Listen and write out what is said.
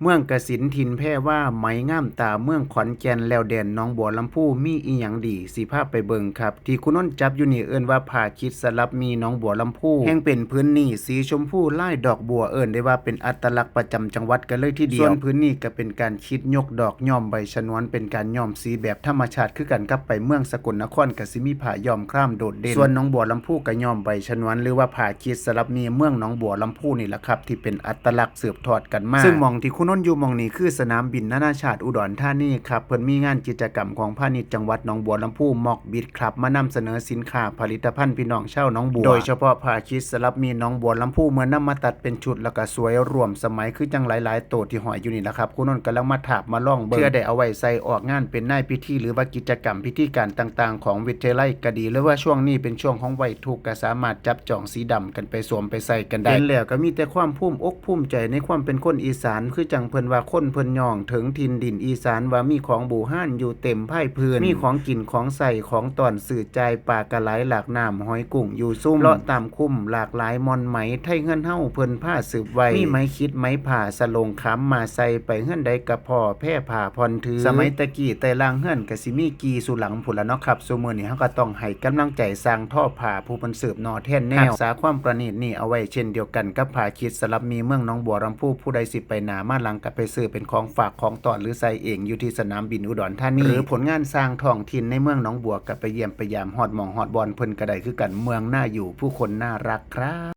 เมืองกสินธุ์ถิ่นแพร่ว่าไหมงามตาเมืองขอนแก่นแล้วแดนหนองบัวลำพูมีอีหยังดีสิพาไปเบิ่งครับที่คุณนนท์จับอยู่นี่เอิ้นว่าผ้าคิดสลับมีหนองบัวลำพูแห่งเป็นพื้นนี่สีชมพูลายดอกบัวเอิ้นได้ว่าเป็นอัตลักษณ์ประจำจังหวัดกันเลยทีเดียวส่วนพื้นนี่ก็เป็นการคิดยกดอกย้อมใบชนวนเป็นการย้อมสีแบบธรรมชาติคือกันกับไปเมืองสกลนครก็สิมีผ้าย้อมคร่ามโดดเด่นส่วนหนองบัวลำพูก็ย้อมใบชนวนหรือว่าผ้าคิดสลับมีเมืองหนองบัวลำพูนี่แหละครับที่เป็นอัตลักษณ์สืบทอดกันมาซึ่งหม่องที่คุณนนท์อยู่หม่องนี้คือสนามบินนานาชาติอุดรธานีครับเพิ่นมีงานกิจกรรมของพาณิชย์จังหวัดหนองบัวลำพูม็อกบิดครับมานำเสนอสินค้าผลิตภัณฑ์พี่น้องชาวหนองบัวโดยเฉพาะผ้าคิดสลับมีหนองบัวลำพูเมื่อนำมาตัดเป็นชุดแล้วก็สวยร่วมสมัยคือจังหลายๆโตที่ห้อยอยู่นี่ล่ะครับคุณนนท์กำลังมาถาบมาลองเบิ่งเพื่อได้เอาไว้ใส่ออกงานเป็นนายพิธีหรือว่ากิจกรรมพิธีการต่างๆของวิทยาลัยก็ดีหรือว่าช่วงนี้เป็นช่วงของวัยทุกข์ก็สามารถจับจองสีดำกันไปสวมไปใส่กันได้เห็นแล้วก็มีแต่ความภูมิอกภูมิใจในความเป็นคนอีสานคือจังเพิ่นว่าคนเพิ่นย่องถึงถิ่นดินอีสานว่ามีของบู่านอยู่เต็มไพ่พื้นมีของกินของใส่ของตอนสื่อใจปลากระไหลหลากน้ำหอยกุ้งอยู่ซุ่มเลาะตามคุ้มหลากหลายมอนไหมไทยเงินเฮาเพิ่นผ้าสืบไว้มีไม้คิดไม้ผ่าสลงค้ำมาใส่ไปเฮือนใดกระพอแพร่ผ่าพรถือสมัยตะกี้แต่ล่างเฮือนก็สิมีกีสุหลังพุ่นละเนาะครับซุมื้อนี้เฮาก็ต้องให้กำลังใจสร้างท่อผ่าผู้เพิ่นสืบนอแท่นแนวรักษาความประณีตนี่เอาไว้เช่นเดียวกันกับผ้าคิดสลับมีเมืองหนองบัวลำพูผู้ใดสิไปหน้ามาหลังก็ไปซื้อเป็นของฝากของตอนหรือใส่เองอยู่ที่สนามบินอุดรธานีหรือผลงานสร้างท้องถิ่นในเมืองหนองบัวก็ไปเยี่ยมไปยามฮอดหม่องฮอดบอนเพิ่นก็ได้คือกันเมืองน่าอยู่ผู้คนน่ารักครับ